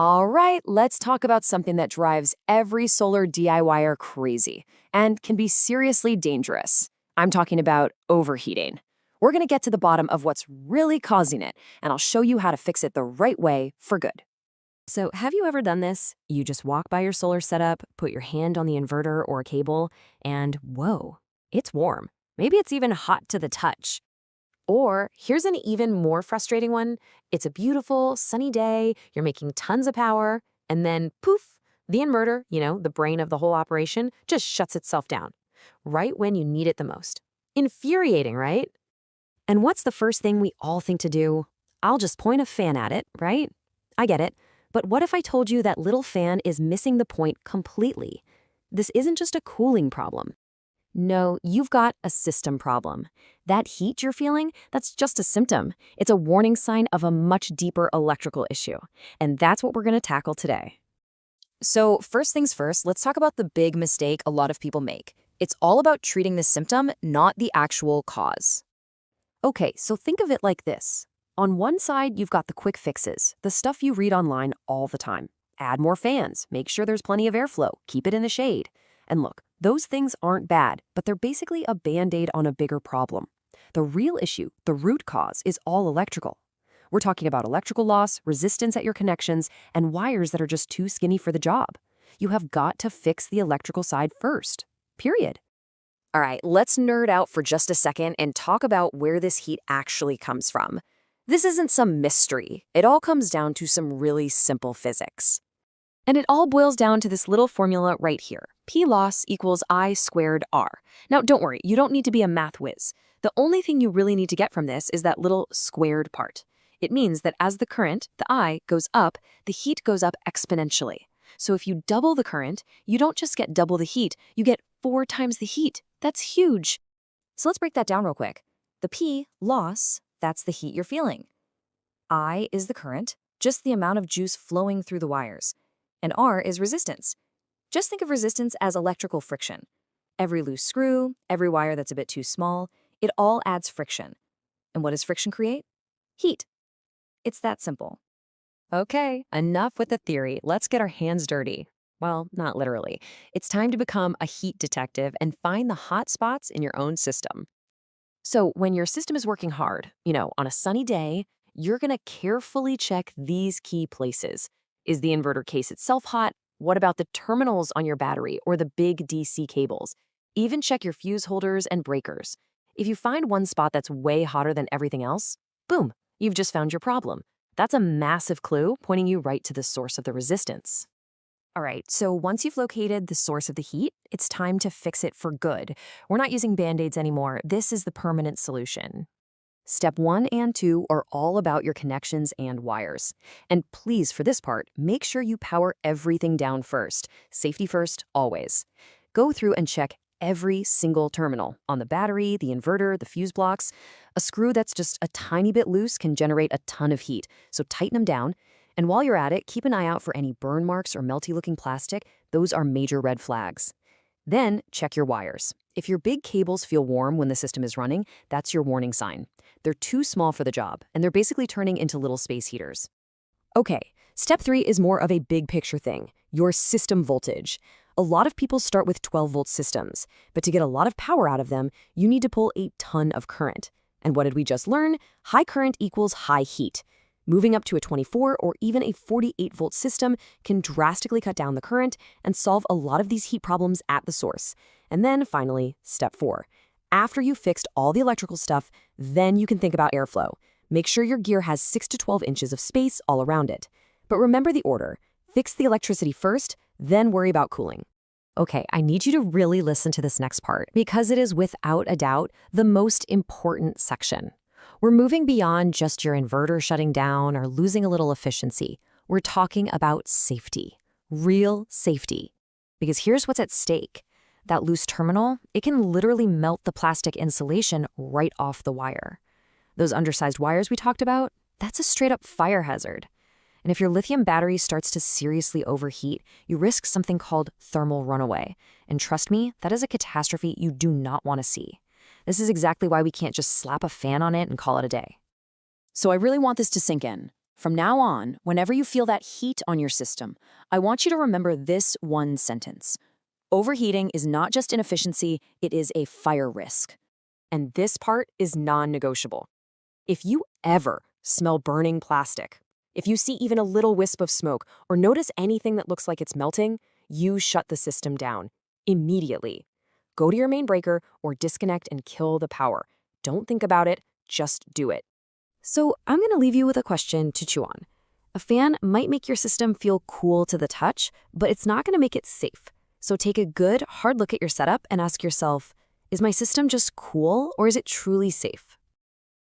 All right, let's talk about something that drives every solar DIYer crazy and can be seriously dangerous. I'm talking about overheating. We're going to get to the bottom of what's really causing it, and I'll show you how to fix it the right way for good. So, have you ever done this? You just walk by your solar setup, put your hand on the inverter or a cable, and whoa, it's warm. Maybe it's even hot to the touch. Or here's an even more frustrating one. It's a beautiful, sunny day, you're making tons of power, and then poof, the inverter, the brain of the whole operation, just shuts itself down right when you need it the most. Infuriating, right? And what's the first thing we all think to do? I'll just point a fan at it, right? I get it. But what if I told you that little fan is missing the point completely? This isn't just a cooling problem. No, you've got a system problem. That heat you're feeling, that's just a symptom. It's a warning sign of a much deeper electrical issue. And that's what we're going to tackle today. So, first things first, let's talk about the big mistake a lot of people make. It's all about treating the symptom, not the actual cause. Okay, so think of it like this. On one side, you've got the quick fixes, the stuff you read online all the time. Add more fans, make sure there's plenty of airflow, keep it in the shade. And look, those things aren't bad, but they're basically a band-aid on a bigger problem. The real issue, the root cause, is all electrical. We're talking about electrical loss, resistance at your connections, and wires that are just too skinny for the job. You have got to fix the electrical side first. Period. All right, let's nerd out for just a second and talk about where this heat actually comes from. This isn't some mystery. It all comes down to some really simple physics. And it all boils down to this little formula right here. P loss equals I squared R. Now, don't worry, you don't need to be a math whiz. The only thing you really need to get from this is that little squared part. It means that as the current, the I, goes up, the heat goes up exponentially. So if you double the current, you don't just get double the heat, you get 4 times the heat. That's huge. So let's break that down real quick. The P, loss, that's the heat you're feeling. I is the current, just the amount of juice flowing through the wires. And R is resistance. Just think of resistance as electrical friction. Every loose screw, every wire that's a bit too small, it all adds friction. And what does friction create? Heat. It's that simple. Okay, enough with the theory. Let's get our hands dirty. Well, not literally. It's time to become a heat detective and find the hot spots in your own system. So when your system is working hard, on a sunny day, you're going to carefully check these key places. Is the inverter case itself hot? What about the terminals on your battery or the big DC cables? Even check your fuse holders and breakers. If you find one spot that's way hotter than everything else, boom, you've just found your problem. That's a massive clue pointing you right to the source of the resistance. All right, so once you've located the source of the heat, it's time to fix it for good. We're not using Band-Aids anymore. This is the permanent solution. Step 1 and 2 are all about your connections and wires. And please, for this part, make sure you power everything down first. Safety first, always. Go through and check every single terminal on the battery, the inverter, the fuse blocks. A screw that's just a tiny bit loose can generate a ton of heat, so tighten them down. And while you're at it, keep an eye out for any burn marks or melty-looking plastic. Those are major red flags. Then check your wires. If your big cables feel warm when the system is running, that's your warning sign. They're too small for the job, and they're basically turning into little space heaters. Okay, step 3 is more of a big picture thing, your system voltage. A lot of people start with 12-volt systems, but to get a lot of power out of them, you need to pull a ton of current. And what did we just learn? High current equals high heat. Moving up to a 24 or even a 48-volt system can drastically cut down the current and solve a lot of these heat problems at the source. And then finally, step 4. After you've fixed all the electrical stuff, then you can think about airflow. Make sure your gear has 6 to 12 inches of space all around it. But remember the order. Fix the electricity first, then worry about cooling. Okay, I need you to really listen to this next part because it is without a doubt the most important section. We're moving beyond just your inverter shutting down or losing a little efficiency. We're talking about safety, real safety. Because here's what's at stake. That loose terminal, it can literally melt the plastic insulation right off the wire. Those undersized wires we talked about, that's a straight-up fire hazard. And if your lithium battery starts to seriously overheat, you risk something called thermal runaway. And trust me, that is a catastrophe you do not want to see. This is exactly why we can't just slap a fan on it and call it a day. So I really want this to sink in. From now on, whenever you feel that heat on your system, I want you to remember this one sentence. Overheating is not just inefficiency, it is a fire risk. And this part is non-negotiable. If you ever smell burning plastic, if you see even a little wisp of smoke or notice anything that looks like it's melting, you shut the system down immediately. Go to your main breaker or disconnect and kill the power. Don't think about it, just do it. So I'm going to leave you with a question to chew on. A fan might make your system feel cool to the touch, but it's not going to make it safe. So take a good, hard look at your setup and ask yourself, is my system just cool or is it truly safe?